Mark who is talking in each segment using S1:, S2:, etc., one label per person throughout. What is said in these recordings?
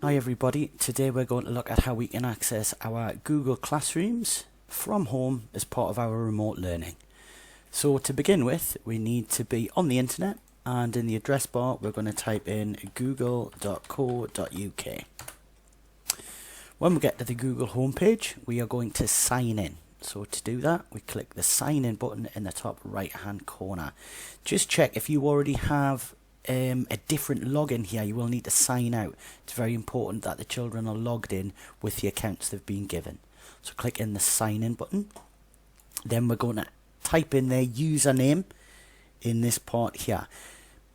S1: Hi everybody, today we're going to look at how we can access our Google Classrooms from home as part of our remote learning. So to begin with, we need to be on the internet, and in the address bar we're going to type in google.co.uk. When we get to the Google homepage, we are going to sign in. So to do that, we click the sign in button in the top right hand corner. Just check if you already have a different login here. You will need to sign out. It's very important that the children are logged in with the accounts they've been given. So click in the sign in button. Then we're going to type in their username in this part here.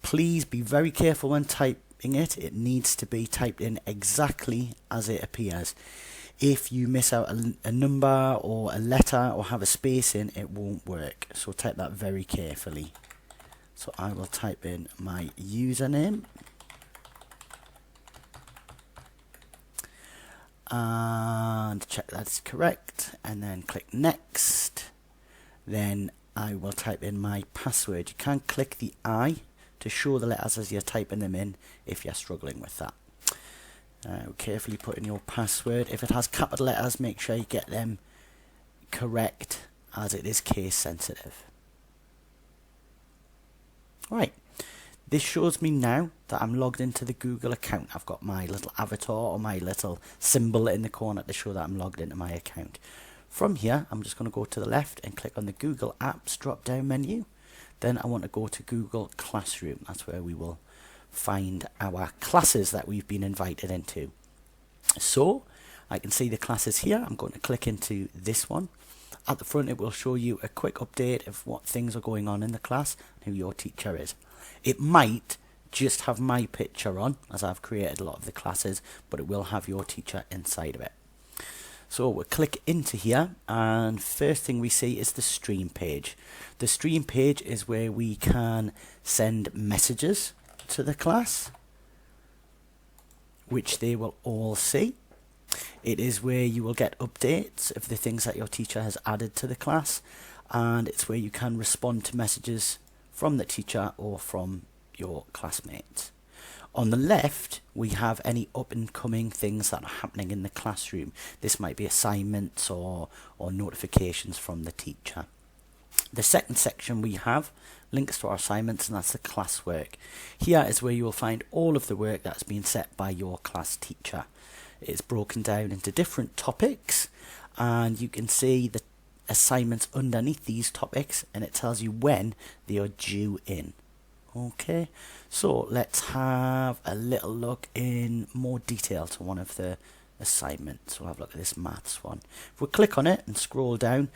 S1: Please be very careful when typing it. It needs to be typed in exactly as it appears. If you miss out a number or a letter or have a space in, it won't work. So type that very carefully. So I will type in my username and check that's correct, and then click next. Then I will type in my password. You can click the I to show the letters as you're typing them in if you're struggling with that. Carefully put in your password. If it has capital letters, make sure you get them correct as it is case sensitive. Right, this shows me now that I'm logged into the Google account. I've got my little avatar or my little symbol in the corner to show that I'm logged into my account. From here, I'm just going to go to the left and click on the Google Apps drop down menu. Then I want to go to Google Classroom. That's where we will find our classes that we've been invited into. So I can see the classes here. I'm going to click into this one. At the front, it will show you a quick update of what things are going on in the class and who your teacher is. It might just have my picture on, as I've created a lot of the classes, but it will have your teacher inside of it. So we'll click into here, and first thing we see is the stream page. The stream page is where we can send messages to the class, which they will all see. It is where you will get updates of the things that your teacher has added to the class, and it's where you can respond to messages from the teacher or from your classmates. On the left, we have any up and coming things that are happening in the classroom. This might be assignments or notifications from the teacher. The second section we have links to our assignments, and that's the classwork. Here is where you will find all of the work that's been set by your class teacher. It's broken down into different topics, and you can see the assignments underneath these topics, and it tells you when they are due in. Okay, so let's have a little look in more detail to one of the assignments. We'll have a look at this maths one. If we click on it and scroll down,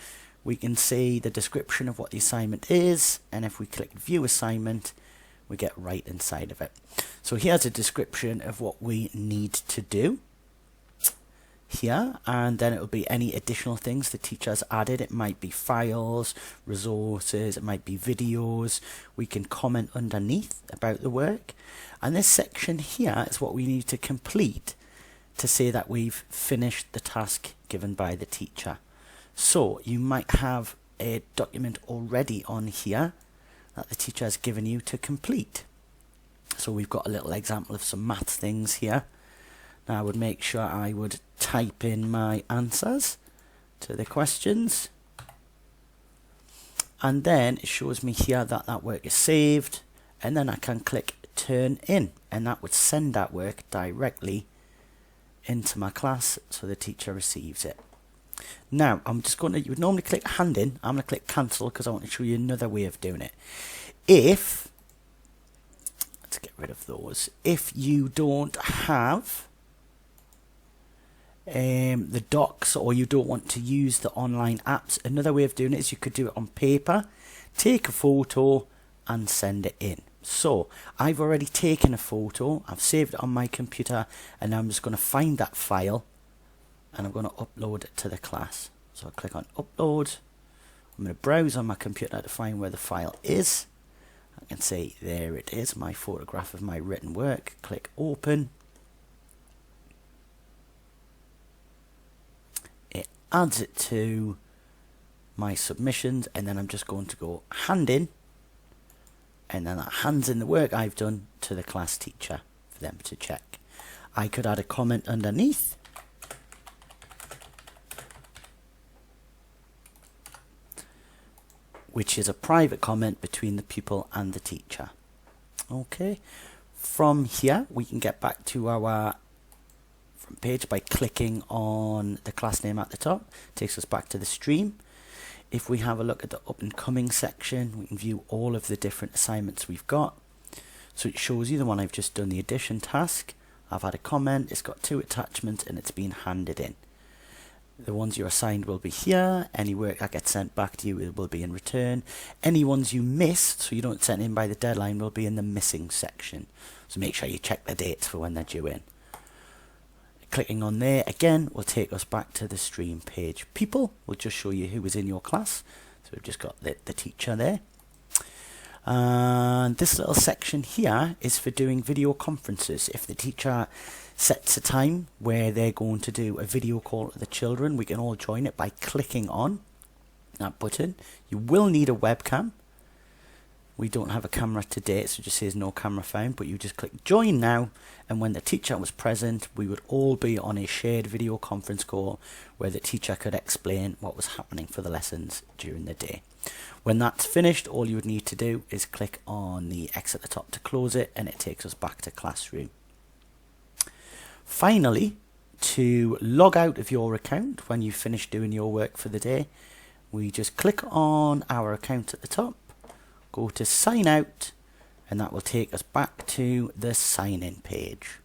S1: we can see the description of what the assignment is, and if we click view assignment, we get right inside of it. So here's a description of what we need to do here, and then it will be any additional things the teacher has added. It might be files, resources, it might be videos. We can comment underneath about the work, and this section here is what we need to complete to say that we've finished the task given by the teacher. So you might have a document already on here that the teacher has given you to complete. So we've got a little example of some maths things here. Now I would make sure I would type in my answers to the questions, and then it shows me here that that work is saved, and then I can click turn in, and that would send that work directly into my class so the teacher receives it. Now I'm just going to, you would normally click hand in, I'm going to click cancel because I want to show you another way of doing it. Let's get rid of those. If you don't have the docs, or you don't want to use the online apps, another way of doing it is you could do it on paper, take a photo and send it in. So I've already taken a photo, I've saved it on my computer, and now I'm just going to find that file and I'm going to upload it to the class. So I'll click on upload. I'm going to browse on my computer to find where the file is. I can see there it is, my photograph of my written work. Click open. Adds it to my submissions, and then I'm just going to go hand in, and then that hands in the work I've done to the class teacher for them to check. I could add a comment underneath. Which is a private comment between the pupil and the teacher. Okay. From here, we can get back to our front page by clicking on the class name at the top. Takes us back to the stream. If we have a look at the up and coming section, we can view all of the different assignments we've got. So it shows you the one I've just done, the addition task. I've had a comment, it's got 2 attachments, and it's been handed in. The ones you're assigned will be here. Any work that gets sent back to you will be in return. Any ones you missed, so you don't send in by the deadline, will be in the missing section. So make sure you check the dates for when they're due in. Clicking on there again will take us back to the stream page. People will just show you who was in your class. So we've just got the teacher there. And this little section here is for doing video conferences. If the teacher sets a time where they're going to do a video call to the children, we can all join it by clicking on that button. You will need a webcam. We don't have a camera today, so it just says no camera found, but you just click join now, and when the teacher was present, we would all be on a shared video conference call where the teacher could explain what was happening for the lessons during the day. When that's finished, all you would need to do is click on the X at the top to close it, and it takes us back to Classroom. Finally, to log out of your account when you've finished doing your work for the day, we just click on our account at the top, go to sign out, and that will take us back to the sign in page.